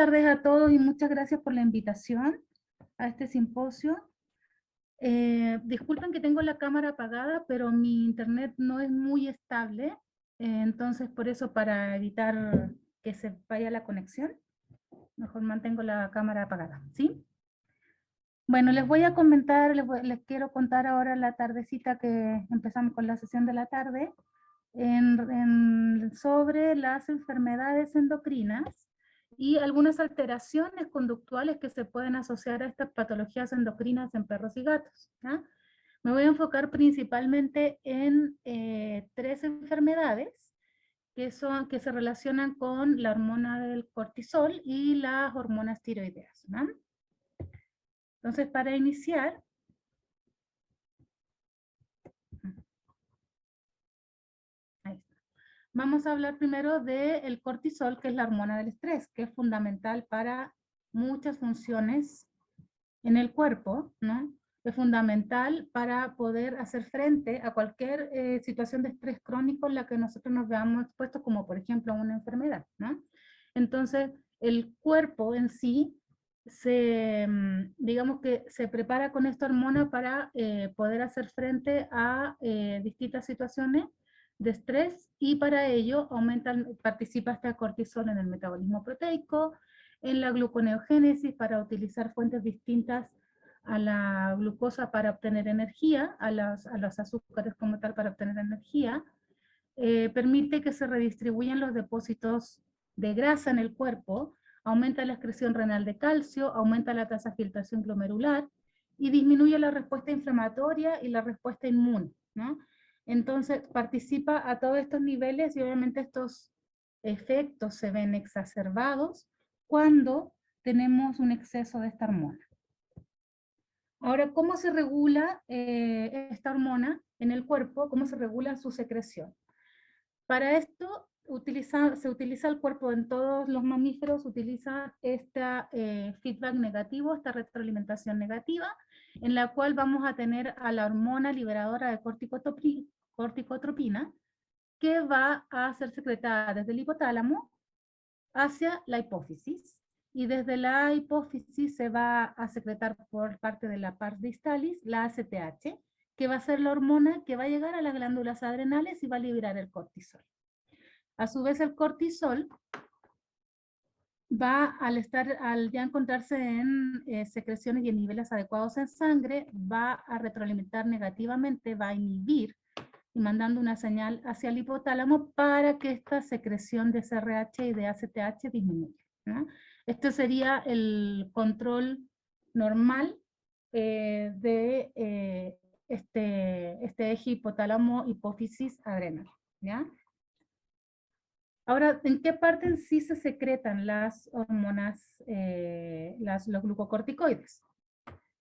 tardes a todos y muchas gracias por la invitación a este simposio. Disculpen que tengo la cámara apagada, pero mi internet no es muy estable, entonces por eso, para evitar que se vaya la conexión, mejor mantengo la cámara apagada, ¿sí? Bueno, les voy a comentar, les quiero contar ahora la tardecita que empezamos con la sesión de la tarde, sobre las enfermedades endocrinas y algunas alteraciones conductuales que se pueden asociar a estas patologías endocrinas en perros y gatos, ¿ya? Me voy a enfocar principalmente en tres enfermedades que se relacionan con la hormona del cortisol y las hormonas tiroideas, ¿no? Entonces, para iniciar, ahí está. Vamos a hablar primero del cortisol, que es la hormona del estrés, que es fundamental para muchas funciones en el cuerpo, ¿no? Es fundamental para poder hacer frente a cualquier situación de estrés crónico en la que nosotros nos veamos expuestos, como por ejemplo una enfermedad, ¿no? Entonces, el cuerpo en sí digamos que se prepara con esta hormona para poder hacer frente a distintas situaciones de estrés, y para ello participa este cortisol en el metabolismo proteico, en la gluconeogénesis para utilizar fuentes distintas a la glucosa para obtener energía, a los azúcares como tal para obtener energía, permite que se redistribuyan los depósitos de grasa en el cuerpo, aumenta la excreción renal de calcio, aumenta la tasa de filtración glomerular y disminuye la respuesta inflamatoria y la respuesta inmune, ¿no? Entonces participa a todos estos niveles, y obviamente estos efectos se ven exacerbados cuando tenemos un exceso de esta hormona. Ahora, ¿cómo se regula esta hormona en el cuerpo? ¿Cómo se regula su secreción? Para esto se utiliza el cuerpo en todos los mamíferos, utiliza este feedback negativo, esta retroalimentación negativa, en la cual vamos a tener a la hormona liberadora de corticotropina, que va a ser secretada desde el hipotálamo hacia la hipófisis, y desde la hipófisis se va a secretar por parte de la pars distalis la ACTH, que va a ser la hormona que va a llegar a las glándulas adrenales y va a liberar el cortisol. A su vez, el cortisol va, al ya encontrarse en secreciones y en niveles adecuados en sangre, va a retroalimentar negativamente, va a inhibir, y mandando una señal hacia el hipotálamo para que esta secreción de SRH y de ACTH disminuya, ¿no? Este sería el control normal de este eje hipotálamo-hipófisis-adrenal, ¿ya? Ahora, ¿en qué parte en sí se secretan las hormonas, los glucocorticoides?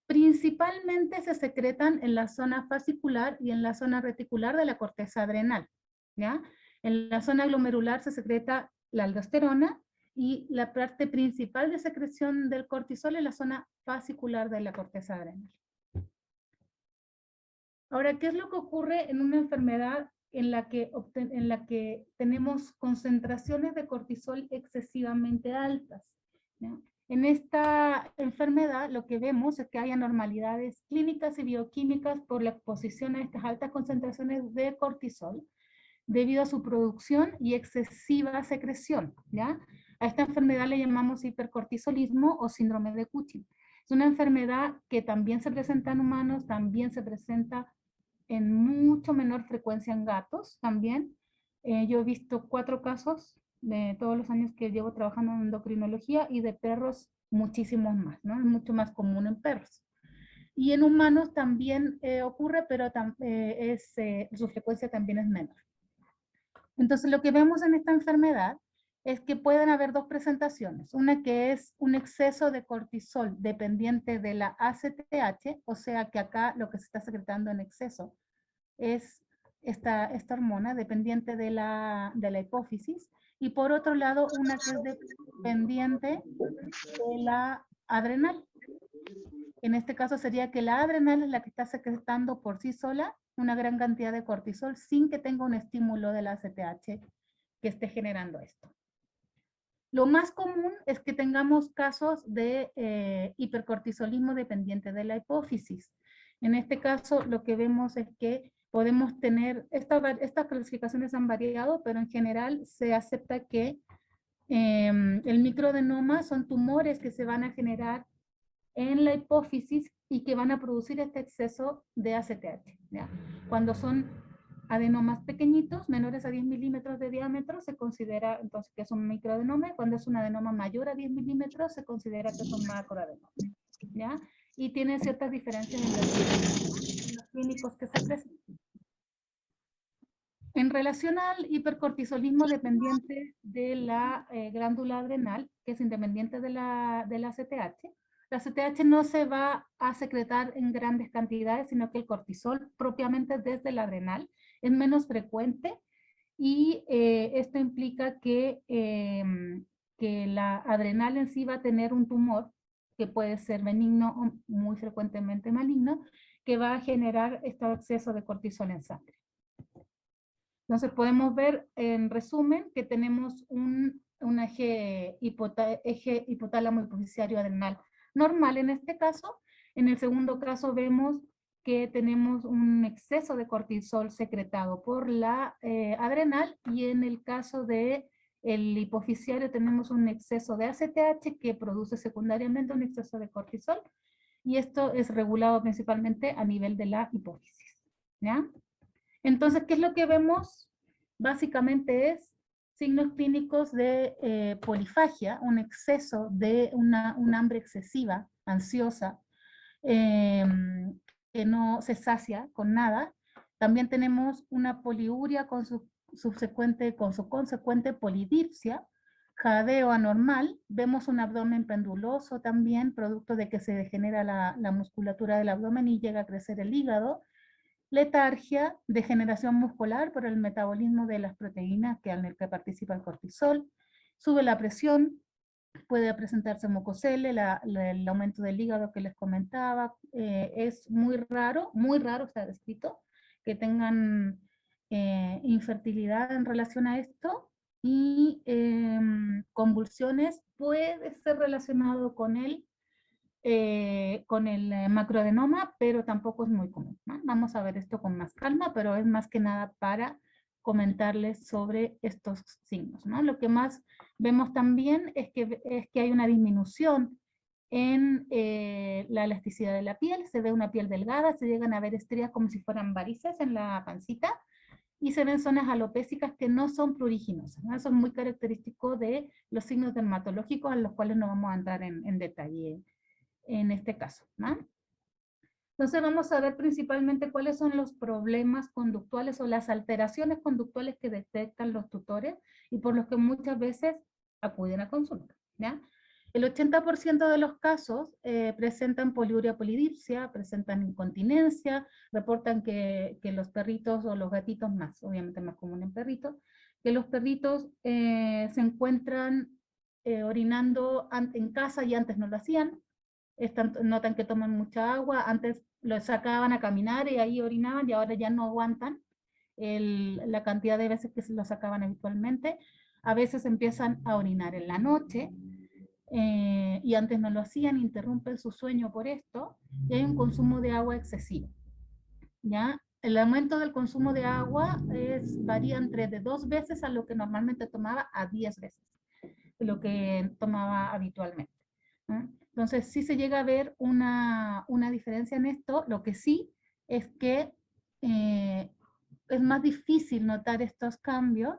Principalmente se secretan en la zona fascicular y en la zona reticular de la corteza adrenal, ¿ya? En la zona glomerular se secreta la aldosterona, y la parte principal de secreción del cortisol es la zona fascicular de la corteza adrenal. Ahora, ¿qué es lo que ocurre en una enfermedad en la que tenemos concentraciones de cortisol excesivamente altas, ¿no? En esta enfermedad lo que vemos es que hay anormalidades clínicas y bioquímicas por la exposición a estas altas concentraciones de cortisol debido a su producción y excesiva secreción, ¿ya? A esta enfermedad le llamamos hipercortisolismo o síndrome de Cushing. Es una enfermedad que también se presenta en humanos, también se presenta en mucho menor frecuencia en gatos también. Yo he visto 4 casos de todos los años que llevo trabajando en endocrinología, y de perros muchísimos más, ¿no? Es mucho más común en perros. Y en humanos también ocurre, pero su frecuencia también es menor. Entonces lo que vemos en esta enfermedad es que pueden haber dos presentaciones. Una que es un exceso de cortisol dependiente de la ACTH, o sea que acá lo que se está secretando en exceso es esta hormona dependiente de la hipófisis, y por otro lado una que es dependiente de la adrenal. En este caso sería que la adrenal es la que está secretando por sí sola una gran cantidad de cortisol sin que tenga un estímulo de la ACTH que esté generando esto. Lo más común es que tengamos casos de hipercortisolismo dependiente de la hipófisis. En este caso, lo que vemos es que podemos tener, estas clasificaciones han variado, pero en general se acepta que el microadenoma son tumores que se van a generar en la hipófisis y que van a producir este exceso de ACTH. ¿Ya? Cuando son adenomas pequeñitos, menores a 10 milímetros de diámetro, se considera entonces que es un microadenoma. Cuando es un adenoma mayor a 10 milímetros, se considera que es un macroadenoma. ¿Ya? Y tiene ciertas diferencias en los clínicos que se presentan. En relación al hipercortisolismo dependiente de la glándula adrenal, que es independiente de la CTH no se va a secretar en grandes cantidades, sino que el cortisol propiamente desde el adrenal es menos frecuente y esto implica que la adrenal en sí va a tener un tumor que puede ser benigno o muy frecuentemente maligno, que va a generar este exceso de cortisol en sangre. Entonces podemos ver en resumen que tenemos un eje hipotálamo hipofisiario adrenal normal en este caso. En el segundo caso vemos que tenemos un exceso de cortisol secretado por la adrenal, y en el caso de el hipofisiario tenemos un exceso de ACTH que produce secundariamente un exceso de cortisol, y esto es regulado principalmente a nivel de la hipófisis. ¿Ya? Entonces, ¿qué es lo que vemos? Básicamente es signos clínicos de polifagia, un exceso de una hambre excesiva, ansiosa, eh, que no se sacia con nada. También tenemos una poliuria con su consecuente polidipsia, jadeo anormal. Vemos un abdomen penduloso también, producto de que se degenera la musculatura del abdomen y llega a crecer el hígado. Letargia, degeneración muscular por el metabolismo de las proteínas en el que participa el cortisol. Sube la presión, puede presentarse mucosele, el aumento del hígado que les comentaba. Es muy raro está descrito, que tengan infertilidad en relación a esto. Y convulsiones puede ser relacionado con el macroadenoma, pero tampoco es muy común, ¿no? Vamos a ver esto con más calma, pero es más que nada para comentarles sobre estos signos, ¿no? Lo que más vemos también es que hay una disminución en la elasticidad de la piel, se ve una piel delgada, se llegan a ver estrías como si fueran varices en la pancita, y se ven zonas alopésicas que no son pruriginosas, ¿no? Eso es muy característico de los signos dermatológicos, a los cuales no vamos a entrar en detalle en este caso, ¿no? Entonces vamos a ver principalmente cuáles son los problemas conductuales o las alteraciones conductuales que detectan los tutores y por los que muchas veces acuden a consulta, ¿ya? El 80% de los casos presentan poliuria polidipsia, presentan incontinencia, reportan que los perritos o los gatitos más, obviamente más común en perritos, que los perritos se encuentran orinando en casa y antes no lo hacían, notan que toman mucha agua, antes los sacaban a caminar y ahí orinaban y ahora ya no aguantan la cantidad de veces que se lo sacaban habitualmente. A veces empiezan a orinar en la noche y antes no lo hacían, interrumpen su sueño por esto, y hay un consumo de agua excesivo. ¿Ya? El aumento del consumo de agua varía entre de 2 veces a lo que normalmente tomaba a 10 veces lo que tomaba habitualmente. ¿No? Entonces, sí se llega a ver una diferencia en esto. Lo que sí es que es más difícil notar estos cambios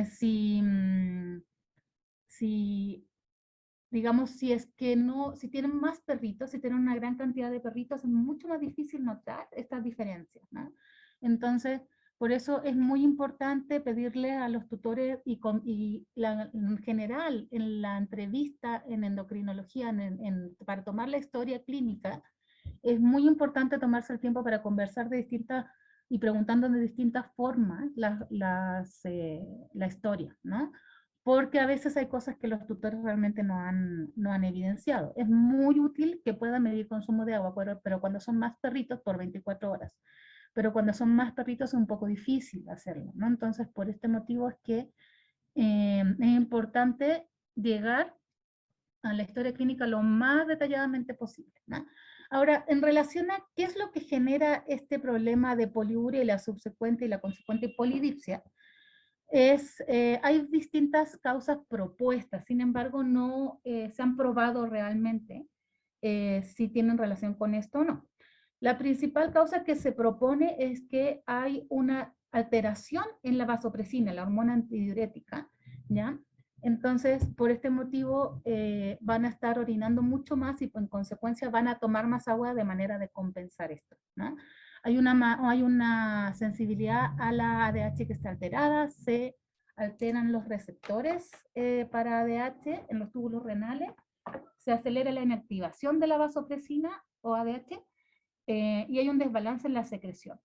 si, digamos, si es que no, si tienen más perritos, si tienen una gran cantidad de perritos, es mucho más difícil notar estas diferencias, ¿no? Entonces, por eso es muy importante pedirle a los tutores en general en la entrevista en endocrinología, para tomar la historia clínica, es muy importante tomarse el tiempo para conversar de distintas y preguntando de distintas formas la historia, ¿no? Porque a veces hay cosas que los tutores realmente no han evidenciado. Es muy útil que puedan medir consumo de agua, pero cuando son más perritos por 24 horas. Pero cuando son más perritos es un poco difícil hacerlo, ¿no? Entonces, por este motivo es que es importante llegar a la historia clínica lo más detalladamente posible, ¿no? Ahora, en relación a qué es lo que genera este problema de poliuria y la subsecuente y la consecuente polidipsia, hay distintas causas propuestas, sin embargo no se han probado realmente si tienen relación con esto o no. La principal causa que se propone es que hay una alteración en la vasopresina, la hormona antidiurética, ¿ya? Entonces, por este motivo, van a estar orinando mucho más y en consecuencia van a tomar más agua de manera de compensar esto, ¿no? Hay una sensibilidad a la ADH que está alterada, se alteran los receptores para ADH en los túbulos renales, se acelera la inactivación de la vasopresina o ADH, y hay un desbalance en la secreción.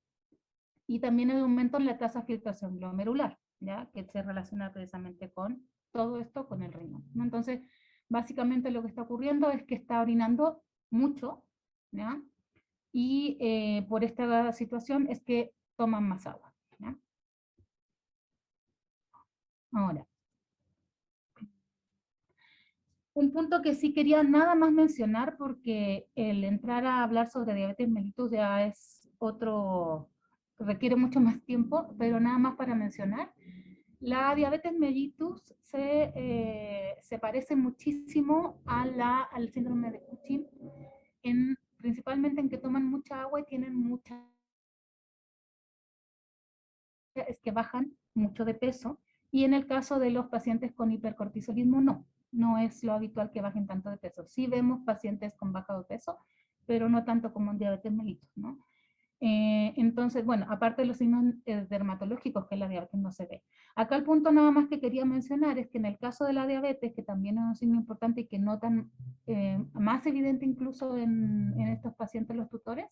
Y también hay un aumento en la tasa de filtración glomerular, ¿ya? Que se relaciona precisamente con todo esto, con el riñón, ¿no? Entonces, básicamente lo que está ocurriendo es que está orinando mucho, ¿ya? Y por esta situación es que toman más agua, ¿ya? Ahora, un punto que sí quería nada más mencionar, porque el entrar a hablar sobre diabetes mellitus ya es otro, requiere mucho más tiempo, pero nada más para mencionar. La diabetes mellitus se parece muchísimo al síndrome de Cushing, principalmente en que toman mucha agua y tienen mucha, es que bajan mucho de peso, y en el caso de los pacientes con hipercortisolismo no es lo habitual que bajen tanto de peso. Sí vemos pacientes con baja de peso, pero no tanto como en diabetes mellitus, ¿no? Entonces, bueno, aparte de los signos dermatológicos que en la diabetes no se ve. Acá el punto nada más que quería mencionar es que en el caso de la diabetes, que también es un signo importante y que notan más evidente incluso en estos pacientes los tutores,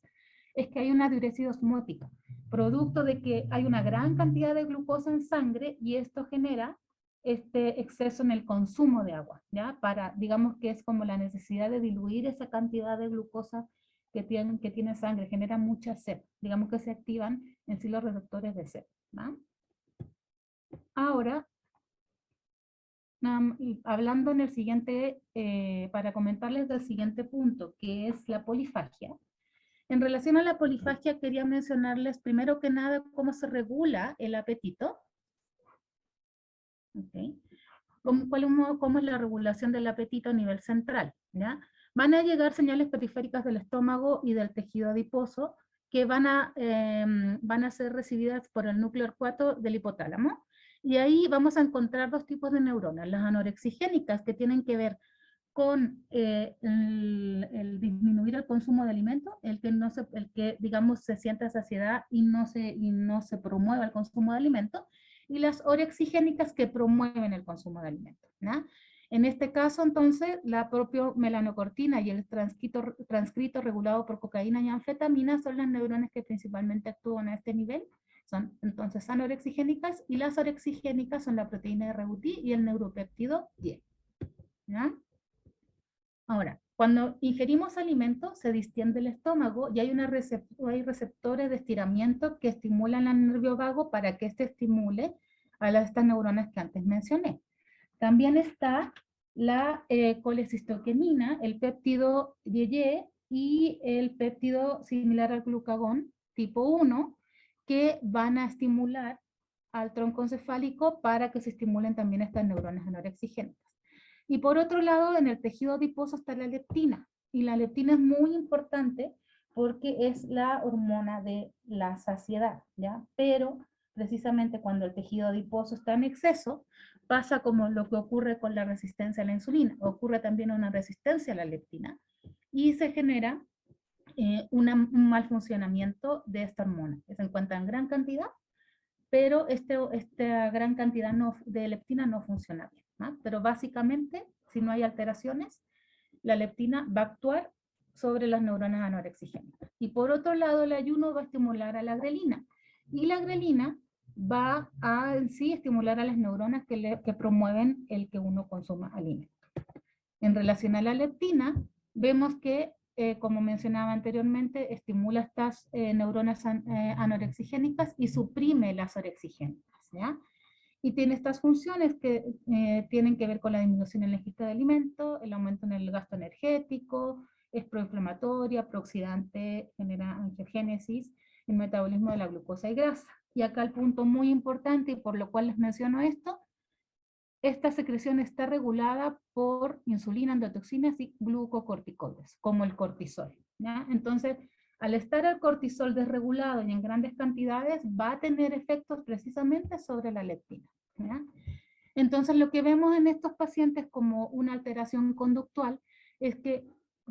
es que hay una diuresis osmótica, producto de que hay una gran cantidad de glucosa en sangre y esto genera este exceso en el consumo de agua, ¿ya? Digamos que es como la necesidad de diluir esa cantidad de glucosa que tiene sangre, genera mucha sed, digamos que se activan en sí los receptores de sed, ¿va? Ahora, hablando en el siguiente, para comentarles del siguiente punto, que es la polifagia. En relación a la polifagia, quería mencionarles primero que nada cómo se regula el apetito. ¿Okay? ¿Cómo es la regulación del apetito a nivel central? ¿Ya? Van a llegar señales periféricas del estómago y del tejido adiposo que van a ser recibidas por el núcleo arcuato del hipotálamo. Y ahí vamos a encontrar dos tipos de neuronas, las anorexigénicas, que tienen que ver con el disminuir el consumo de alimentos, el que digamos se sienta saciedad y no se promueva el consumo de alimentos, y las orexigénicas que promueven el consumo de alimentos, ¿no? En este caso, entonces, la propia melanocortina y el transcrito regulado por cocaína y anfetamina son las neuronas que principalmente actúan a este nivel. Son entonces anorexigénicas, y las orexigénicas son la proteína de Rebuti y el neuropéptido 10. ¿Ya? Ahora, cuando ingerimos alimentos, se distiende el estómago y hay receptores de estiramiento que estimulan al nervio vago para que éste estimule a estas neuronas que antes mencioné. También está la colecistoquinina, el péptido YY y el péptido similar al glucagón tipo 1, que van a estimular al tronco encefálico para que se estimulen también estas neuronas anorexigénicas. Y por otro lado, en el tejido adiposo está la leptina, y la leptina es muy importante porque es la hormona de la saciedad, ¿ya? Pero precisamente cuando el tejido adiposo está en exceso, pasa como lo que ocurre con la resistencia a la insulina, ocurre también una resistencia a la leptina, y se genera un mal funcionamiento de esta hormona, que se encuentra en gran cantidad, pero esta gran cantidad de leptina no funciona bien, ¿no? Pero básicamente, si no hay alteraciones, la leptina va a actuar sobre las neuronas anorexigénicas. Y por otro lado, el ayuno va a estimular a la grelina, y la grelina va a en sí estimular a las neuronas que promueven el que uno consuma alimentos. En relación a la leptina, vemos que, como mencionaba anteriormente, estimula estas neuronas anorexigénicas y suprime las orexigénicas, ¿ya? y tiene estas funciones que tienen que ver con la disminución en la ingesta de alimentos, el aumento en el gasto energético, es proinflamatoria, prooxidante, genera angiogénesis, el metabolismo de la glucosa y grasa. Y acá el punto muy importante, y por lo cual les menciono esto, esta secreción está regulada por insulina, endotoxinas y glucocorticoides, como el cortisol, ¿ya? Entonces, al estar el cortisol desregulado y en grandes cantidades, va a tener efectos precisamente sobre la leptina, ¿ya? Entonces, lo que vemos en estos pacientes como una alteración conductual es que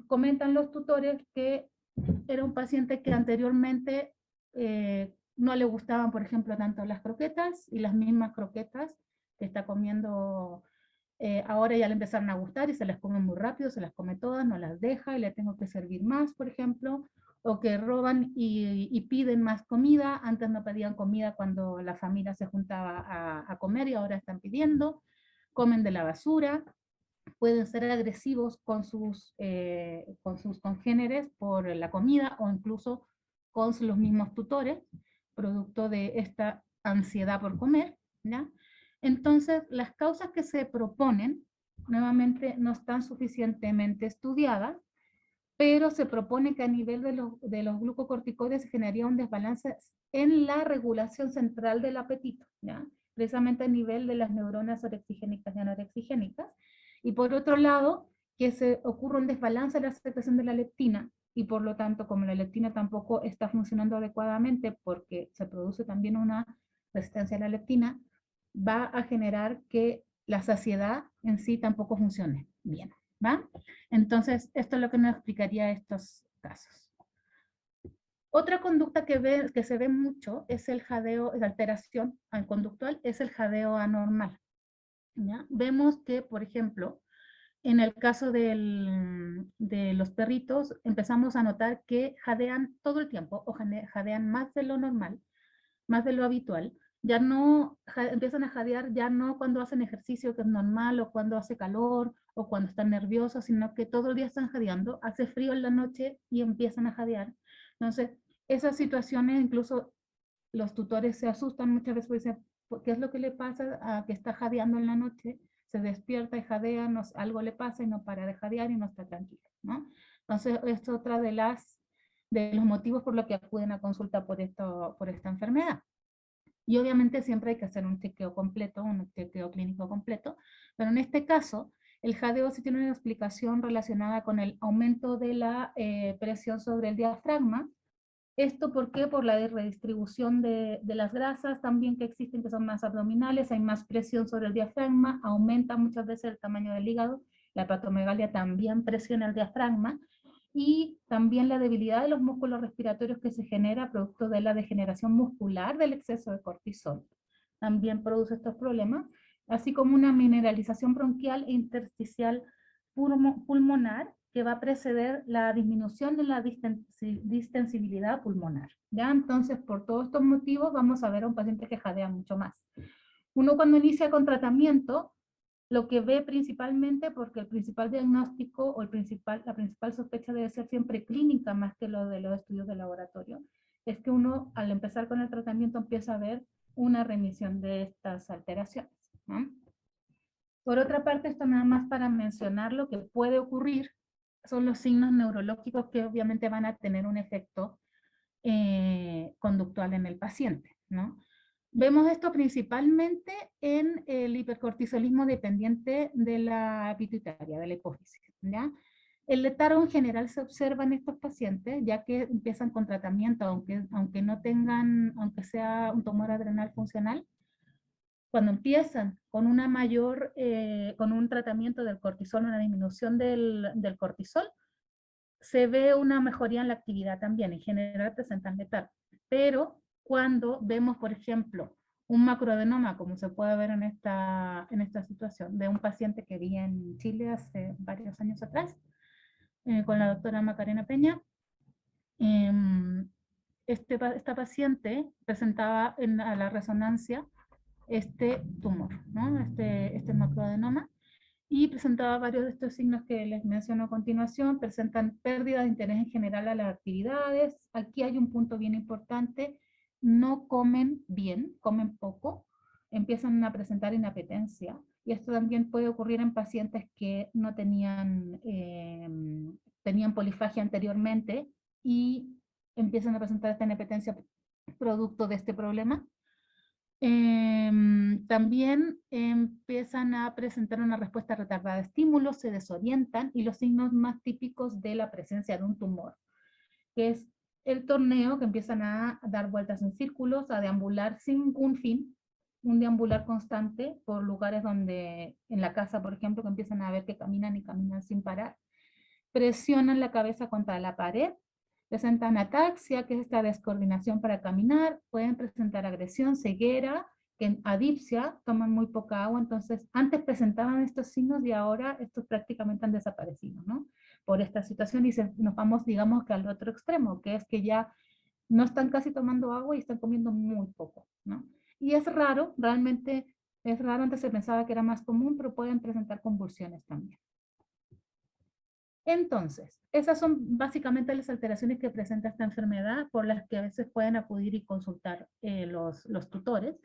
comentan los tutores que era un paciente que anteriormente no le gustaban, por ejemplo, tanto las croquetas, y las mismas croquetas que está comiendo, ahora ya le empezaron a gustar y se las come muy rápido, se las come todas, no las deja y le tengo que servir más, por ejemplo, o que roban y piden más comida. Antes no pedían comida cuando la familia se juntaba a comer y ahora están pidiendo, comen de la basura, pueden ser agresivos con sus congéneres por la comida o incluso con los mismos tutores, producto de esta ansiedad por comer, ¿ya? Entonces, las causas que se proponen, nuevamente, no están suficientemente estudiadas, pero se propone que a nivel de los glucocorticoides se generaría un desbalance en la regulación central del apetito, ¿ya? Precisamente a nivel de las neuronas orexigénicas y anorexigénicas, y por otro lado, que se ocurra un desbalance en la secreción de la leptina, y por lo tanto, como la leptina tampoco está funcionando adecuadamente porque se produce también una resistencia a la leptina, va a generar que la saciedad en sí tampoco funcione bien, ¿va? Entonces, esto es lo que nos explicaría estos casos. Otra conducta que se ve mucho es el jadeo, la alteración conductual, es el jadeo anormal, ¿ya? Vemos que, por ejemplo, en el caso de los perritos, empezamos a notar que jadean todo el tiempo, o jadean más de lo normal, más de lo habitual. Ya no, empiezan a jadear ya no cuando hacen ejercicio, que es normal, o cuando hace calor, o cuando están nerviosos, sino que todo el día están jadeando, hace frío en la noche y empiezan a jadear. Entonces, esas situaciones, incluso los tutores se asustan muchas veces, porque dicen, ¿qué es lo que le pasa a que está jadeando en la noche? Se despierta y jadea, algo le pasa y no para de jadear y no está tranquilo, ¿no? Entonces, es otra de los motivos por los que acuden a consulta por esta enfermedad. Y obviamente siempre hay que hacer un chequeo completo, un chequeo clínico completo, pero en este caso, el jadeo sí tiene una explicación relacionada con el aumento de la presión sobre el diafragma. ¿Esto por qué? Por la redistribución de las grasas también que existen, que son más abdominales, hay más presión sobre el diafragma, aumenta muchas veces el tamaño del hígado, la hepatomegalia también presiona el diafragma, y también la debilidad de los músculos respiratorios que se genera producto de la degeneración muscular del exceso de cortisol. También produce estos problemas, así como una mineralización bronquial e intersticial pulmonar que va a preceder la disminución de la distensibilidad pulmonar. ¿Ya? Entonces, por todos estos motivos, vamos a ver a un paciente que jadea mucho más. Uno cuando inicia con tratamiento, lo que ve principalmente, porque el principal diagnóstico o la principal sospecha debe ser siempre clínica más que lo de los estudios de laboratorio, es que uno al empezar con el tratamiento empieza a ver una remisión de estas alteraciones, ¿no? Por otra parte, esto nada más para mencionar lo que puede ocurrir, son los signos neurológicos que obviamente van a tener un efecto conductual en el paciente, ¿no? Vemos esto principalmente en el hipercortisolismo dependiente de la pituitaria, de la hipófisis, ¿ya? El letargo en general se observa en estos pacientes, ya que empiezan con tratamiento, aunque no tengan, aunque sea un tumor adrenal funcional, cuando empiezan con con un tratamiento del cortisol, una disminución del cortisol, se ve una mejoría en la actividad también, en general presentan letargo. Pero cuando vemos, por ejemplo, un macroadenoma, como se puede ver en esta situación, de un paciente que vi en Chile hace varios años atrás, con la doctora Macarena Peña, esta paciente presentaba a la resonancia este tumor, ¿no? este macroadenoma, y presentaba varios de estos signos que les menciono a continuación. Presentan pérdida de interés en general a las actividades. Aquí hay un punto bien importante: no comen bien, comen poco, empiezan a presentar inapetencia, y esto también puede ocurrir en pacientes que no tenían, tenían polifagia anteriormente y empiezan a presentar esta inapetencia producto de este problema. También empiezan a presentar una respuesta retardada a estímulos, se desorientan, y los signos más típicos de la presencia de un tumor, que es el torneo, que empiezan a dar vueltas en círculos, a deambular sin un fin, un deambular constante por lugares donde, en la casa, por ejemplo, que empiezan a ver que caminan y caminan sin parar, presionan la cabeza contra la pared, presentan ataxia, que es esta descoordinación para caminar, pueden presentar agresión, ceguera, adipsia, toman muy poca agua, entonces antes presentaban estos signos y ahora estos prácticamente han desaparecido, ¿no? Por esta situación, y nos vamos, digamos, que al otro extremo, que es que ya no están casi tomando agua y están comiendo muy poco, ¿no? Y es raro, realmente es raro, antes se pensaba que era más común, pero pueden presentar convulsiones también. Entonces, esas son básicamente las alteraciones que presenta esta enfermedad, por las que a veces pueden acudir y consultar los tutores.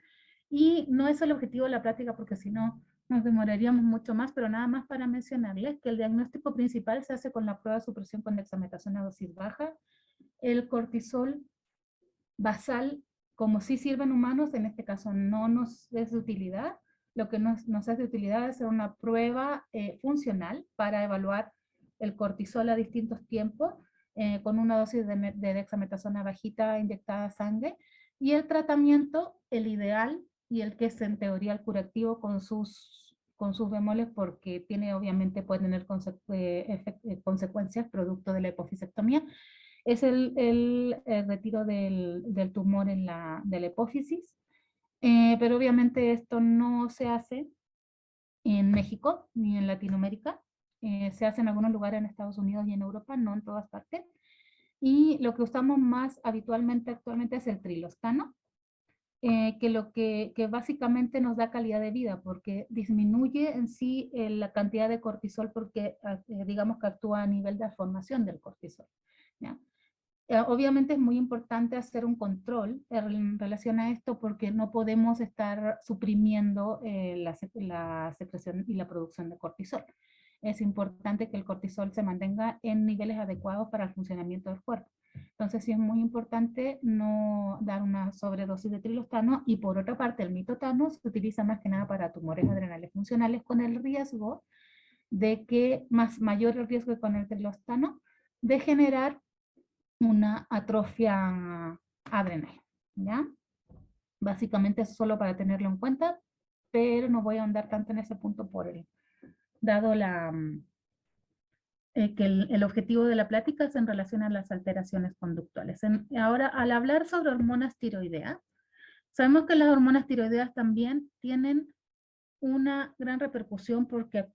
Y no es el objetivo de la práctica, porque si no nos demoraríamos mucho más, pero nada más para mencionarles que el diagnóstico principal se hace con la prueba de supresión con dexametasona a dosis baja. El cortisol basal, como sí sirve en humanos, en este caso no nos es de utilidad. Lo que nos es de utilidad es hacer una prueba funcional para evaluar el cortisol a distintos tiempos, con una dosis de dexametasona bajita inyectada a sangre, y el tratamiento, el ideal, y el que es en teoría el curativo con sus bemoles, porque tiene, obviamente puede tener consecuencias producto de la hipofisectomía, es el retiro del tumor de la hipófisis, pero obviamente esto no se hace en México ni en Latinoamérica. Se hace en algunos lugares en Estados Unidos y en Europa, no en todas partes. Y lo que usamos más habitualmente actualmente es el trilostano, que básicamente nos da calidad de vida, porque disminuye en sí la cantidad de cortisol, porque digamos que actúa a nivel de formación del cortisol, ¿ya? Obviamente es muy importante hacer un control en relación a esto, porque no podemos estar suprimiendo la secreción y la producción de cortisol. Es importante que el cortisol se mantenga en niveles adecuados para el funcionamiento del cuerpo. Entonces sí es muy importante no dar una sobredosis de trilostano, y por otra parte el mitotano se utiliza más que nada para tumores adrenales funcionales, con el riesgo de que, mayor el riesgo con el trilostano, de generar una atrofia adrenal, ¿ya? Básicamente es solo para tenerlo en cuenta, pero no voy a ahondar tanto en ese punto dado que el objetivo de la plática es en relación a las alteraciones conductuales. Ahora, al hablar sobre hormonas tiroideas, sabemos que las hormonas tiroideas también tienen una gran repercusión, porque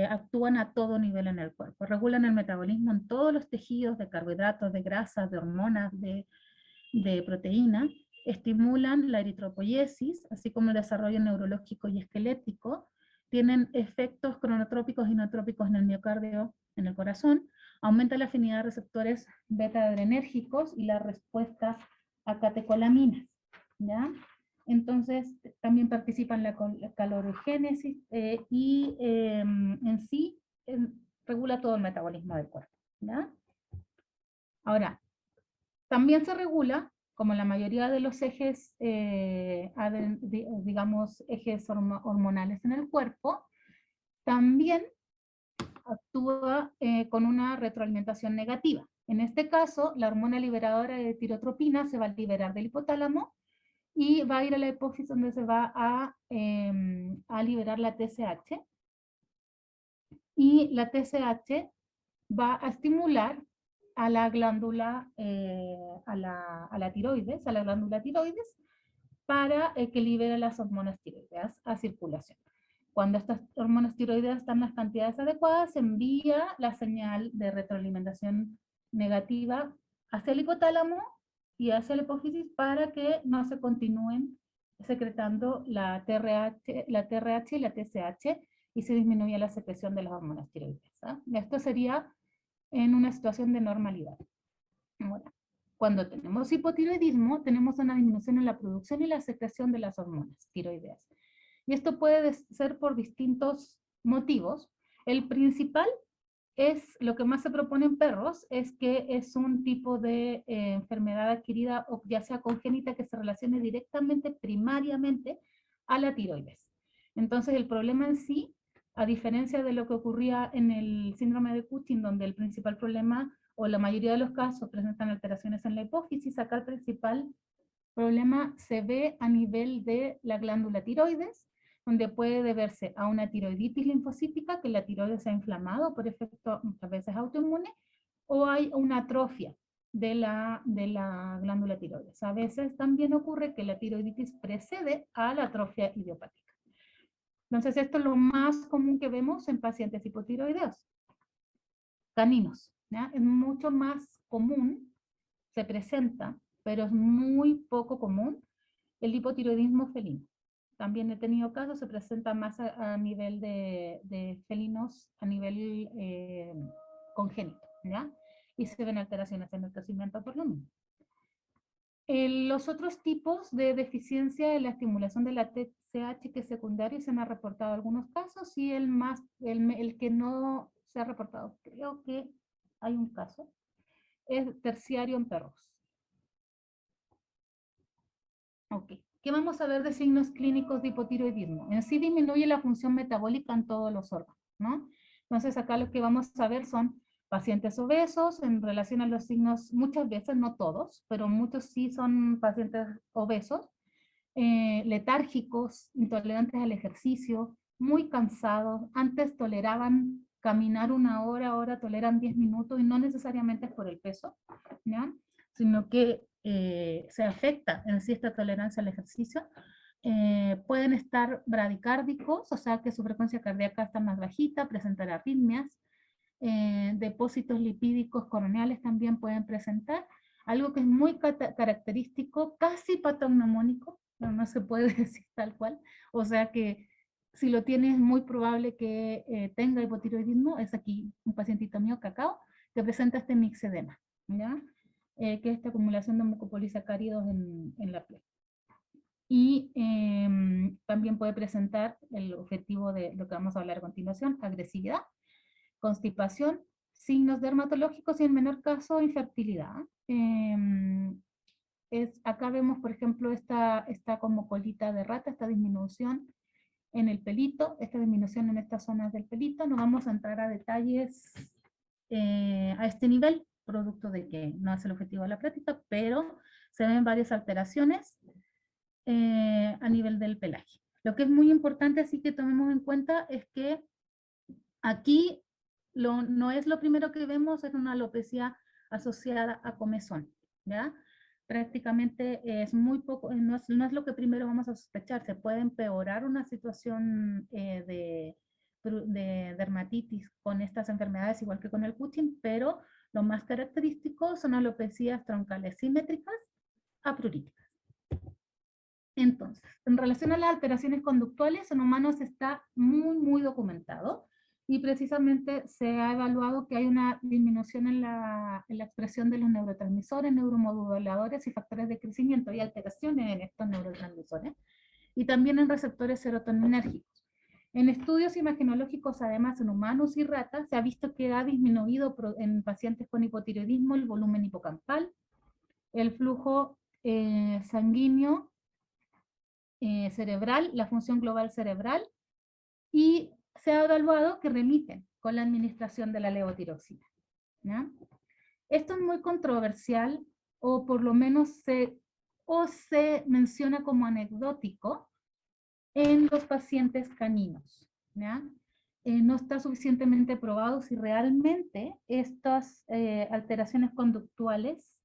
actúan a todo nivel en el cuerpo, regulan el metabolismo en todos los tejidos, de carbohidratos, de grasas, de hormonas, de proteína, estimulan la eritropoiesis, así como el desarrollo neurológico y esquelético, tienen efectos cronotrópicos y nootrópicos en el miocardio, en el corazón, aumenta la afinidad de receptores beta-adrenérgicos y la respuesta a catecolaminas, ¿ya? Entonces, también participa en la calorogénesis y en sí regula todo el metabolismo del cuerpo, ¿ya? Ahora, también se regula, como la mayoría de los ejes, digamos, ejes hormonales en el cuerpo, también actúa con una retroalimentación negativa. En este caso, la hormona liberadora de tirotropina se va a liberar del hipotálamo y va a ir a la hipófisis, donde se va a liberar la TSH. Y la TSH va a estimular a la glándula, a la tiroides, a la glándula tiroides, para que libere las hormonas tiroideas a circulación. Cuando estas hormonas tiroideas están en las cantidades adecuadas, se envía la señal de retroalimentación negativa hacia el hipotálamo y hacia la hipófisis, para que no se continúen secretando la TRH y la TSH, y se disminuye la secreción de las hormonas tiroideas. Esto sería en una situación de normalidad. Bueno, Cuando tenemos hipotiroidismo, tenemos una disminución en la producción y la secreción de las hormonas tiroideas. Y esto puede ser por distintos motivos. El principal es, lo que más se propone en perros, es que es un tipo de enfermedad adquirida, o ya sea congénita, que se relacione directamente, primariamente, a la tiroides. Entonces el problema en sí, a diferencia de lo que ocurría en el síndrome de Cushing, donde el principal problema, o la mayoría de los casos, presentan alteraciones en la hipófisis, acá el principal problema se ve a nivel de la glándula tiroides, donde puede deberse a una tiroiditis linfocítica, que la tiroides se ha inflamado por efecto muchas veces autoinmune, o hay una atrofia de la glándula tiroides. A veces también ocurre que la tiroiditis precede a la atrofia idiopática. Entonces esto es lo más común que vemos en pacientes hipotiroideos caninos, ¿ya? Es mucho más común, se presenta, pero es muy poco común el hipotiroidismo felino. También he tenido casos, se presenta más a nivel de felinos, a nivel congénito, ¿ya? Y se ven alteraciones en el crecimiento por lo mismo. Los otros tipos de deficiencia de la estimulación de la TSH que es secundario, se me ha reportado algunos casos, y el que no se ha reportado, creo que hay un caso, es terciario en perros. Ok. ¿Qué vamos a ver de signos clínicos de hipotiroidismo? En sí disminuye la función metabólica en todos los órganos, ¿no? Entonces acá lo que vamos a ver son pacientes obesos en relación a los signos, muchas veces, no todos, pero muchos sí son pacientes obesos, letárgicos, intolerantes al ejercicio, muy cansados. Antes toleraban caminar 1 hora, ahora toleran 10 minutos, y no necesariamente es por el peso, ¿ya? Sino que se afecta en sí esta tolerancia al ejercicio. Pueden estar bradicárdicos, o sea que su frecuencia cardíaca está más bajita, presentar arritmias, depósitos lipídicos coroneales también pueden presentar, algo que es muy característico, casi patognomónico, no se puede decir tal cual, o sea que si lo tienes es muy probable que tenga hipotiroidismo. Es aquí un pacientito mío, Cacao, que presenta este mixedema, ¿ya? Que es esta acumulación de mucopolisacáridos en la piel. Y también puede presentar el objetivo de lo que vamos a hablar a continuación, agresividad, constipación, signos dermatológicos y en menor caso infertilidad. Acá vemos, por ejemplo, esta como colita de rata, esta disminución en el pelito, esta disminución en estas zonas del pelito. No vamos a entrar a detalles a este nivel, producto de que no es el objetivo de la plática, pero se ven varias alteraciones a nivel del pelaje. Lo que es muy importante, así que tomemos en cuenta, es que aquí no es lo primero que vemos, es una alopecia asociada a comezón, ¿ya? Prácticamente es muy poco, no es lo que primero vamos a sospechar. Se puede empeorar una situación de dermatitis con estas enfermedades, igual que con el Cushing, pero lo más característico son alopecias troncales simétricas a pruriticas. Entonces, en relación a las alteraciones conductuales, en humanos está muy, muy documentado, y precisamente se ha evaluado que hay una disminución en la expresión de los neurotransmisores, neuromoduladores y factores de crecimiento, y alteraciones en estos neurotransmisores, y también en receptores serotoninérgicos. En estudios imagenológicos, además en humanos y ratas, se ha visto que ha disminuido en pacientes con hipotiroidismo el volumen hipocampal, el flujo sanguíneo cerebral, la función global cerebral, y se ha evaluado que remiten con la administración de la levotiroxina, ¿ya? Esto es muy controversial, o por lo menos se menciona como anecdótico en los pacientes caninos, ¿ya? No está suficientemente probado si realmente estas alteraciones conductuales,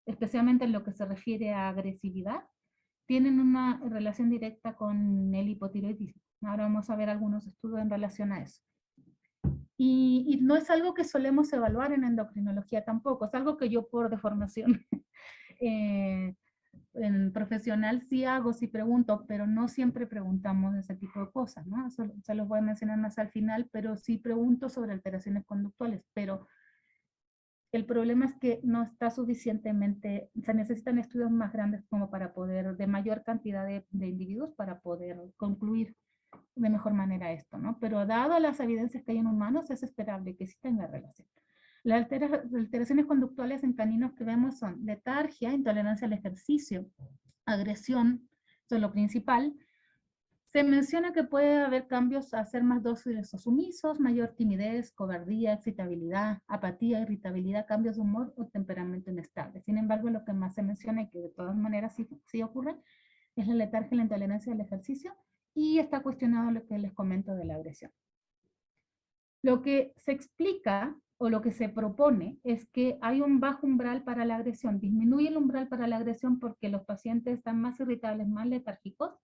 especialmente en lo que se refiere a agresividad, tienen una relación directa con el hipotiroidismo. Ahora vamos a ver algunos estudios en relación a eso. Y no es algo que solemos evaluar en endocrinología tampoco, es algo que yo por deformación en profesional sí hago, sí pregunto, pero no siempre preguntamos ese tipo de cosas, ¿no? Eso se los voy a mencionar más al final, pero sí pregunto sobre alteraciones conductuales, pero El problema es que no está suficientemente, se necesitan estudios más grandes como para poder, de mayor cantidad de individuos para poder concluir de mejor manera esto, ¿no? Pero dado las evidencias que hay en humanos, es esperable que sí tenga relación. Las alteraciones conductuales en caninos que vemos son letargia, intolerancia al ejercicio, agresión, eso es lo principal. Se menciona que puede haber cambios a ser más dóciles o sumisos, mayor timidez, cobardía, excitabilidad, apatía, irritabilidad, cambios de humor o temperamento inestable. Sin embargo, lo que más se menciona y que de todas maneras sí ocurre es la letargia y la intolerancia al ejercicio, y está cuestionado lo que les comento de la agresión. Lo que se explica o lo que se propone es que hay un bajo umbral para la agresión, disminuye el umbral para la agresión porque los pacientes están más irritables, más letárgicos,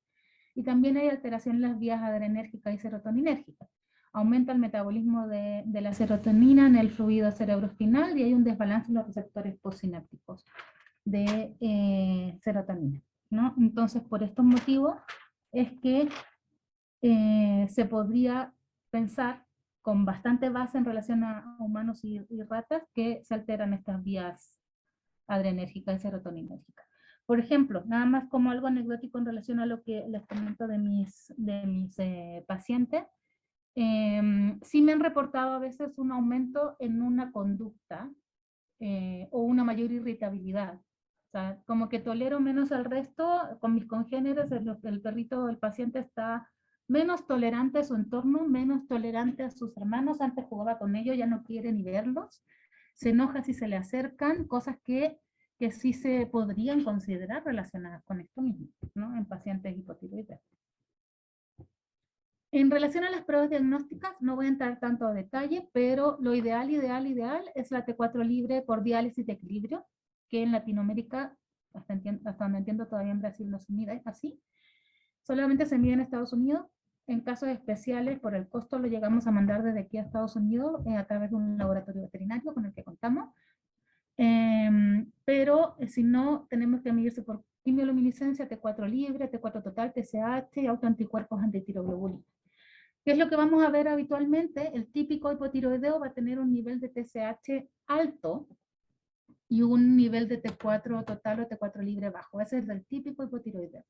y también hay alteración en las vías adrenérgicas y serotoninérgicas. Aumenta el metabolismo de la serotonina en el fluido cerebroespinal y hay un desbalance en los receptores postsinápticos de serotonina, ¿no? Entonces, por estos motivos es que se podría pensar con bastante base en relación a humanos y ratas que se alteran estas vías adrenérgicas y serotoninérgicas. Por ejemplo, nada más como algo anecdótico en relación a lo que les comento de mis pacientes, sí me han reportado a veces un aumento en una conducta o una mayor irritabilidad. O sea, como que tolero menos al resto, con mis congéneres, el perrito o el paciente está menos tolerante a su entorno, menos tolerante a sus hermanos, antes jugaba con ellos, ya no quiere ni verlos, se enoja si se le acercan, cosas que sí se podrían considerar relacionadas con esto mismo, ¿no? En pacientes hipotiroideos. En relación a las pruebas diagnósticas, no voy a entrar tanto a detalle, pero lo ideal es la T4 libre por diálisis de equilibrio, que en Latinoamérica, hasta donde entiendo, todavía en Brasil no se mide así. Solamente se mide en Estados Unidos. En casos especiales, por el costo, lo llegamos a mandar desde aquí a Estados Unidos a través de un laboratorio veterinario con el que contamos. Pero si no, tenemos que medirse por quimioluminiscencia, T4 libre, T4 total, TSH y autoanticuerpos antitiroglobulina. ¿Qué es lo que vamos a ver habitualmente? El típico hipotiroideo va a tener un nivel de TSH alto y un nivel de T4 total o T4 libre bajo. Ese es el típico hipotiroideo.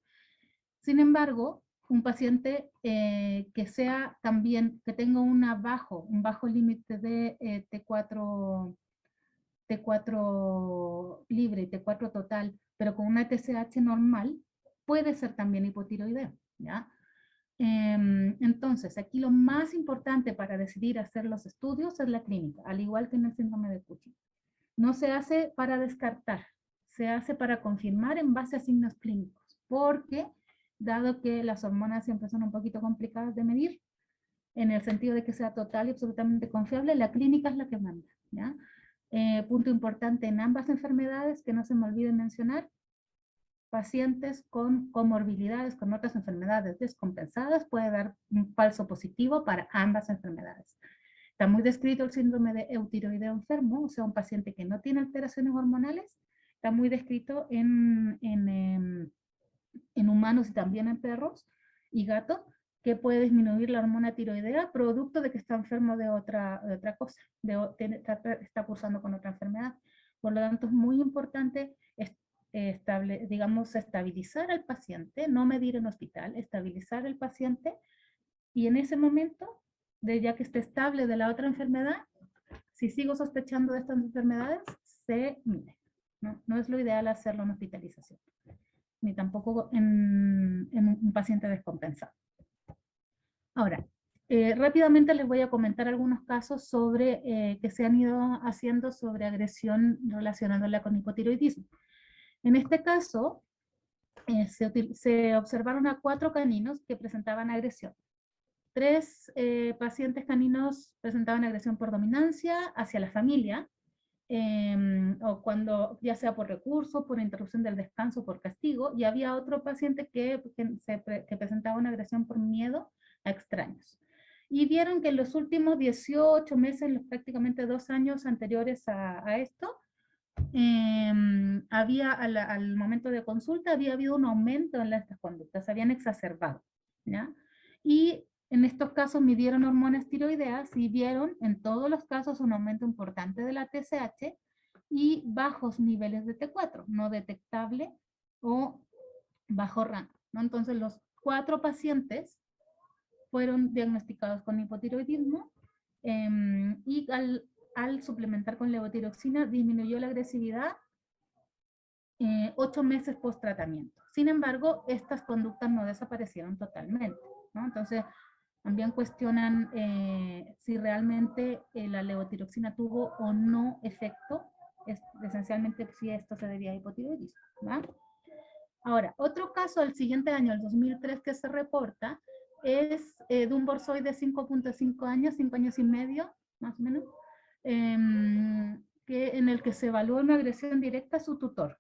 Sin embargo, un paciente que sea también, que tenga un bajo límite de T4 libre y T4 total, pero con una TSH normal, puede ser también hipotiroideo, ¿ya? Entonces, aquí lo más importante para decidir hacer los estudios es la clínica, al igual que en el síndrome de Cushing. No se hace para descartar, se hace para confirmar en base a signos clínicos, porque dado que las hormonas siempre son un poquito complicadas de medir, en el sentido de que sea total y absolutamente confiable, la clínica es la que manda, ¿ya? Punto importante en ambas enfermedades, que no se me olvide mencionar, pacientes con comorbilidades, con otras enfermedades descompensadas, puede dar un falso positivo para ambas enfermedades. Está muy descrito el síndrome de eutiroideo enfermo, o sea, un paciente que no tiene alteraciones hormonales, está muy descrito en humanos y también en perros y gatos, que puede disminuir la hormona tiroidea producto de que está enfermo de otra cosa, está cursando con otra enfermedad. Por lo tanto, es muy importante estabilizar al paciente, no medir en hospital, estabilizar al paciente, y en ese momento, ya que esté estable de la otra enfermedad, si sigo sospechando de estas enfermedades, se mide. No es lo ideal hacerlo en hospitalización, ni tampoco en un paciente descompensado. Ahora, rápidamente les voy a comentar algunos casos que se han ido haciendo sobre agresión relacionándola con hipotiroidismo. En este caso, se observaron a 4 caninos que presentaban agresión. 3 pacientes caninos presentaban agresión por dominancia hacia la familia, o cuando ya sea por recurso, por interrupción del descanso, por castigo, y había otro paciente que presentaba una agresión por miedo a extraños. Y vieron que en los últimos 18 meses, los prácticamente 2 años anteriores a esto, al momento de consulta había habido un aumento en estas conductas, se habían exacerbado, ¿ya? Y en estos casos midieron hormonas tiroideas y vieron en todos los casos un aumento importante de la TSH, y bajos niveles de T4, no detectable o bajo rango, ¿no? Entonces los 4 pacientes fueron diagnosticados con hipotiroidismo y al suplementar con levotiroxina disminuyó la agresividad 8 meses post tratamiento. Sin embargo, estas conductas no desaparecieron totalmente, ¿no? Entonces, también cuestionan si realmente la levotiroxina tuvo o no efecto, esencialmente si esto se debía a hipotiroidismo, ¿va? Ahora, otro caso del siguiente año, el 2003, que se reporta, es de un borsoi de 5.5 años, 5 años y medio, más o menos, en el que se evaluó una agresión directa a su tutor.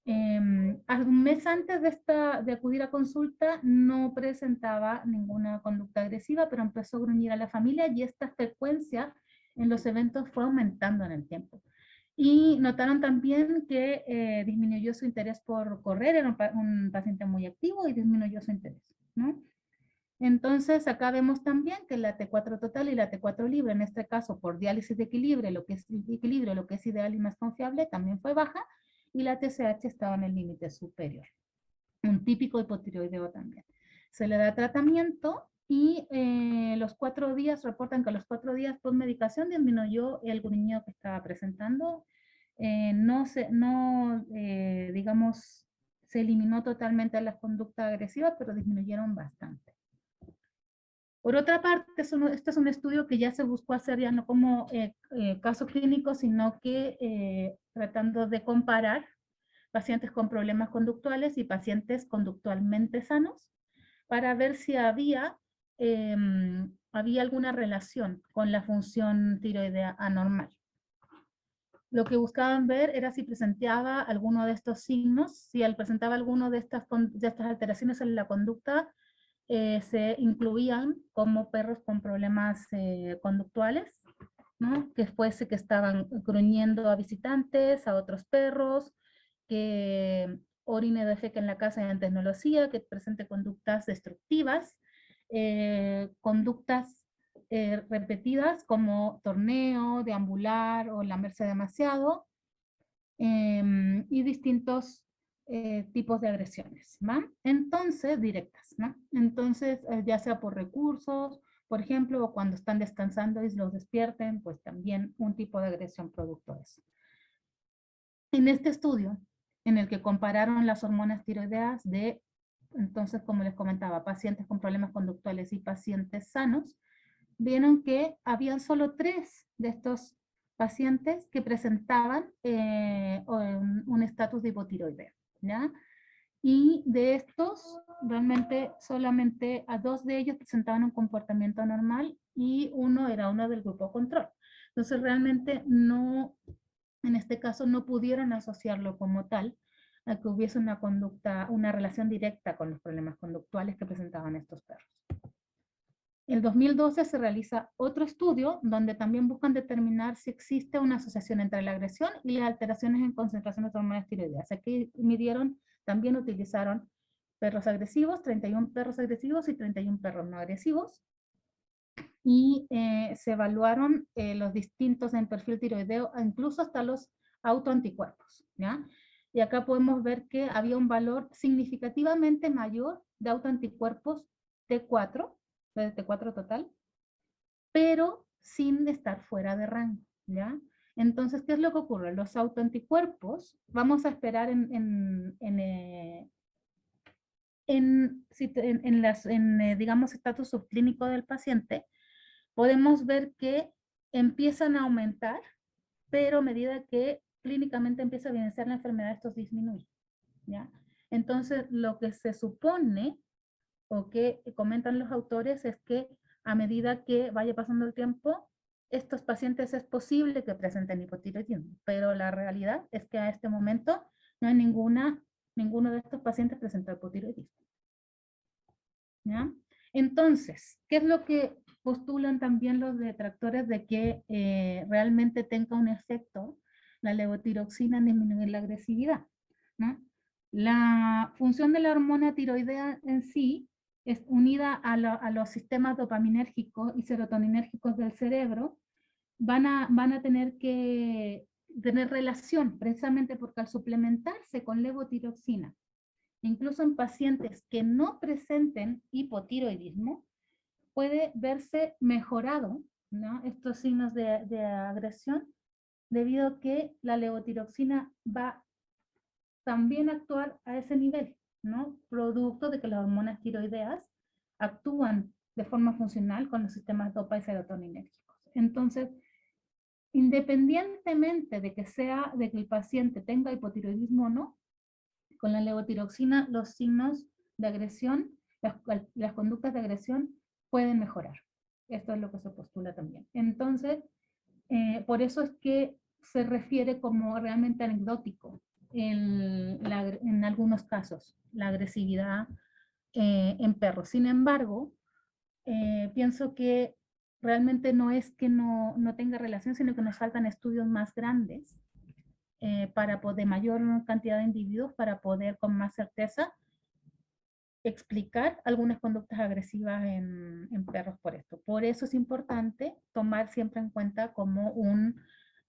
Un mes antes de acudir a consulta no presentaba ninguna conducta agresiva, pero empezó a gruñir a la familia y esta frecuencia en los eventos fue aumentando en el tiempo. Y notaron también que disminuyó su interés por correr, era un paciente muy activo y disminuyó su interés, ¿no? Entonces acá vemos también que la T4 total y la T4 libre, en este caso por diálisis de equilibrio, lo que es ideal y más confiable, también fue baja, y la TSH estaba en el límite superior. Un típico hipotiroideo también. Se le da tratamiento y los 4 días, reportan que los 4 días post medicación disminuyó el gruñido que estaba presentando. Digamos, se eliminó totalmente las conductas agresivas, pero disminuyeron bastante. Por otra parte, este es un estudio que ya se buscó hacer ya no como caso clínico, sino que tratando de comparar pacientes con problemas conductuales y pacientes conductualmente sanos, para ver si había alguna relación con la función tiroidea anormal. Lo que buscaban ver era si presentaba alguno de estos signos, si presentaba alguno de estas alteraciones en la conducta, se incluían como perros con problemas conductuales, ¿no? Que fuese que estaban gruñendo a visitantes, a otros perros, que orine de feca en la casa y antes no lo hacía, que presente conductas destructivas, conductas repetidas como torneo, deambular o lamerse demasiado, y distintos tipos de agresiones, ¿va? Entonces, directas, ¿no? Entonces, ya sea por recursos, por ejemplo, o cuando están descansando y los despierten, pues también un tipo de agresión producto de eso. En este estudio, en el que compararon las hormonas tiroideas de, entonces, como les comentaba, pacientes con problemas conductuales y pacientes sanos, vieron que habían solo 3 de estos pacientes que presentaban un estatus de hipotiroidea, ¿ya? Y de estos, realmente solamente a 2 de ellos presentaban un comportamiento normal y uno era uno del grupo control. Entonces realmente no, en este caso no pudieron asociarlo como tal a que hubiese una conducta, una relación directa con los problemas conductuales que presentaban estos perros. En 2012 se realiza otro estudio donde también buscan determinar si existe una asociación entre la agresión y las alteraciones en concentraciones de hormonas tiroideas. Aquí midieron, también utilizaron perros agresivos, 31 perros agresivos y 31 perros no agresivos, y se evaluaron los distintos en perfil tiroideo, incluso hasta los autoanticuerpos, ¿ya? Y acá podemos ver que había un valor significativamente mayor de autoanticuerpos T4, de T4 total, pero sin estar fuera de rango, ¿ya? Entonces, ¿qué es lo que ocurre? Los autoanticuerpos, vamos a esperar digamos, estatus subclínico del paciente, podemos ver que empiezan a aumentar, pero a medida que clínicamente empieza a evidenciar la enfermedad, estos disminuyen, ¿ya? Entonces, lo que se supone, o que comentan los autores, es que a medida que vaya pasando el tiempo, estos pacientes es posible que presenten hipotiroidismo, pero la realidad es que a este momento no hay ninguno de estos pacientes presenta hipotiroidismo, ¿ya? Entonces, ¿qué es lo que postulan también los detractores de que realmente tenga un efecto la levotiroxina en disminuir la agresividad, ¿no? La función de la hormona tiroidea en sí es unida a los sistemas dopaminérgicos y serotoninérgicos del cerebro, van a tener que tener relación, precisamente porque al suplementarse con levotiroxina, incluso en pacientes que no presenten hipotiroidismo, puede verse mejorado, ¿no?, estos signos de agresión, debido a que la levotiroxina va también a actuar a ese nivel, ¿no?, producto de que las hormonas tiroideas actúan de forma funcional con los sistemas dopa y serotoninérgicos. Entonces, independientemente de que el paciente tenga hipotiroidismo o no, con la levotiroxina los signos de agresión, las conductas de agresión pueden mejorar. Esto es lo que se postula también. Entonces, por eso es que se refiere como realmente anecdótico en algunos casos, la agresividad en perros. Sin embargo, pienso que realmente no es que no tenga relación, sino que nos faltan estudios más grandes de mayor cantidad de individuos para poder con más certeza explicar algunas conductas agresivas en perros por esto. Por eso es importante tomar siempre en cuenta como un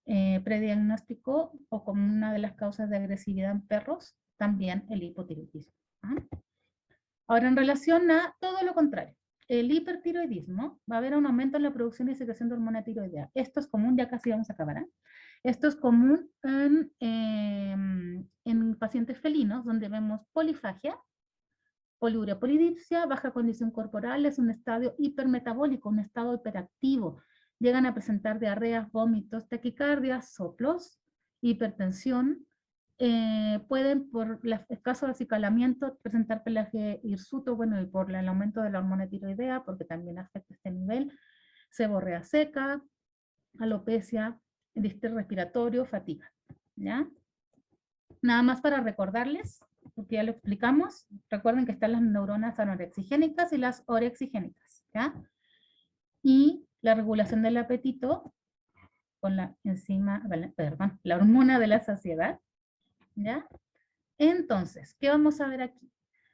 prediagnóstico o como una de las causas de agresividad en perros, también el hipotiroidismo. Ahora, en relación a todo lo contrario, el hipertiroidismo, va a haber un aumento en la producción y secreción de hormona tiroidea. Esto es común, ya casi vamos a acabar. Esto es común en pacientes felinos, donde vemos polifagia, poliuria, polidipsia, baja condición corporal, es un estadio hipermetabólico, un estado hiperactivo. Llegan a presentar diarreas, vómitos, taquicardias, soplos, hipertensión. Pueden, por el escaso acicalamiento, presentar pelaje hirsuto, bueno, y por el aumento de la hormona tiroidea, porque también afecta este nivel, seborrea seca, alopecia, distrés respiratorio, fatiga, ¿ya? Nada más para recordarles, porque ya lo explicamos, recuerden que están las neuronas anorexigénicas y las orexigénicas, ¿ya? Y la regulación del apetito con la enzima, perdón, la hormona de la saciedad, ¿ya? Entonces, ¿qué vamos a ver aquí?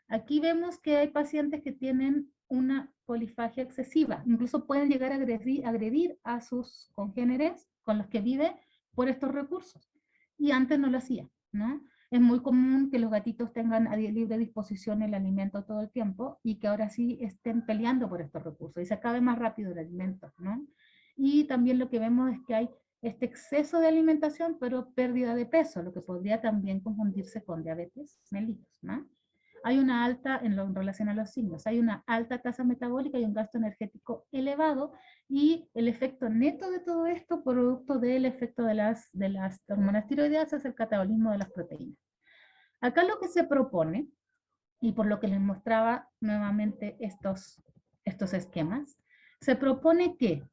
Aquí vemos que hay pacientes que tienen una polifagia excesiva, incluso pueden llegar a agredir a sus congéneres con los que vive por estos recursos, y antes no lo hacía, ¿no? Es muy común que los gatitos tengan a libre disposición el alimento todo el tiempo y que ahora sí estén peleando por estos recursos y se acabe más rápido el alimento, ¿no? Y también lo que vemos es que hay este exceso de alimentación, pero pérdida de peso, lo que podría también confundirse con diabetes mellitus, ¿no? Hay una alta, en relación a los signos, hay una alta tasa metabólica y un gasto energético elevado, y el efecto neto de todo esto, producto del efecto de las hormonas tiroideas, es el catabolismo de las proteínas. Acá lo que se propone, y por lo que les mostraba nuevamente estos esquemas, se propone que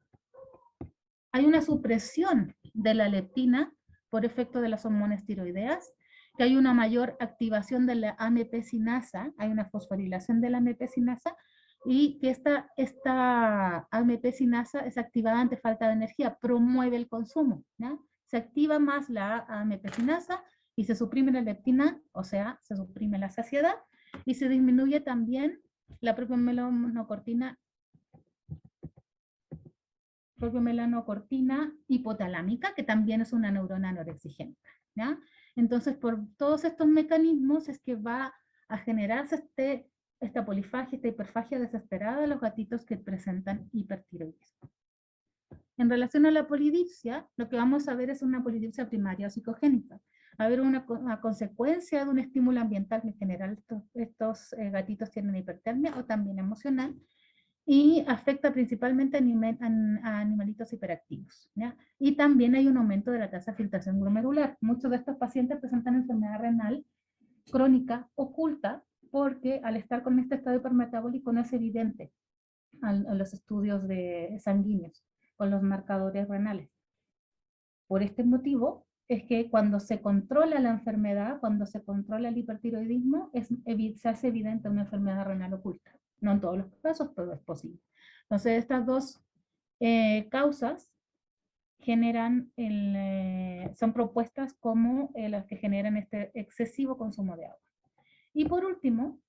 hay una supresión de la leptina por efecto de las hormonas tiroideas, que hay una mayor activación de la AMP sinasa, hay una fosforilación de la AMP sinasa, y que esta AMP sinasa es activada ante falta de energía, promueve el consumo, ¿ya? Se activa más la AMP sinasa y se suprime la leptina, o sea, se suprime la saciedad, y se disminuye también la propia melanocortina hipothalámica, que también es una neurona anorexigénica, ¿ya? Entonces, por todos estos mecanismos es que va a generarse esta polifagia, esta hiperfagia desesperada de los gatitos que presentan hipertiroidismo. En relación a la polidipsia, lo que vamos a ver es una polidipsia primaria o psicogénica. Va a haber una consecuencia de un estímulo ambiental, que en general estos gatitos tienen hipertermia, o también emocional, y afecta principalmente a animalitos hiperactivos, ¿ya? Y también hay un aumento de la tasa de filtración glomerular. Muchos de estos pacientes presentan enfermedad renal crónica oculta, porque al estar con este estado hipermetabólico no es evidente a los estudios sanguíneos con los marcadores renales. Por este motivo es que cuando se controla la enfermedad, cuando se controla el hipertiroidismo, se hace evidente una enfermedad renal oculta. No en todos los casos, pero es posible. Entonces, estas dos causas son propuestas como las que generan este excesivo consumo de agua. Y por último,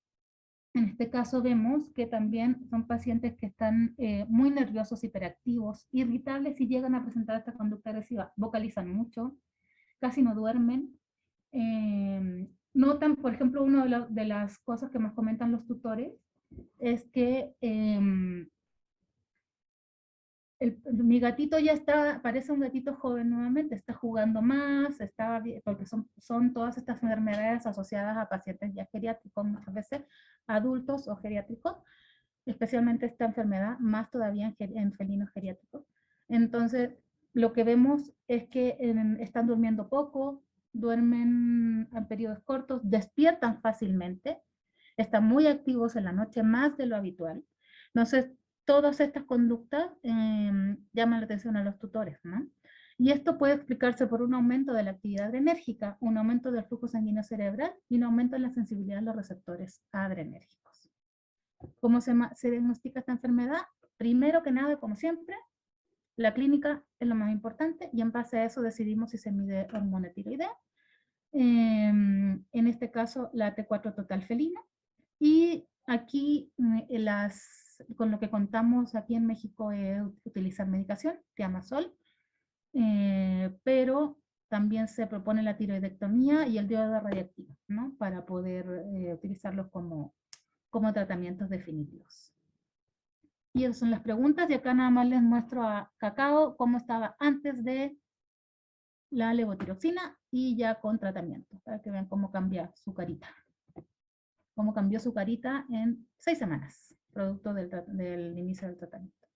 en este caso vemos que también son pacientes que están muy nerviosos, hiperactivos, irritables, y llegan a presentar esta conducta agresiva. Vocalizan mucho, casi no duermen. Notan, por ejemplo, una de las cosas que más comentan los tutores es que mi gatito ya está, parece un gatito joven nuevamente, está jugando más, porque son todas estas enfermedades asociadas a pacientes ya geriátricos, muchas veces adultos o geriátricos, especialmente esta enfermedad, más todavía en felinos geriátricos. Entonces, lo que vemos es que están durmiendo poco, duermen en periodos cortos, despiertan fácilmente, están muy activos en la noche, más de lo habitual. Entonces, todas estas conductas llaman la atención a los tutores, ¿no? Y esto puede explicarse por un aumento de la actividad adrenérgica, un aumento del flujo sanguíneo cerebral y un aumento en la sensibilidad de los receptores adrenérgicos. ¿Cómo se diagnostica esta enfermedad? Primero que nada, como siempre, la clínica es lo más importante y en base a eso decidimos si se mide hormona tiroidea. En este caso, la T4 total felina. Y aquí con lo que contamos aquí en México es utilizar medicación, Tiamazol, pero también se propone la tiroidectomía y el diodo radioactivo, ¿no? Para poder utilizarlos como tratamientos definitivos. Y esas son las preguntas, y acá nada más les muestro a Cacao cómo estaba antes de la levotiroxina y ya con tratamiento, para que vean cómo cambia su carita. Cómo cambió su carita en 6 semanas, producto del inicio del tratamiento.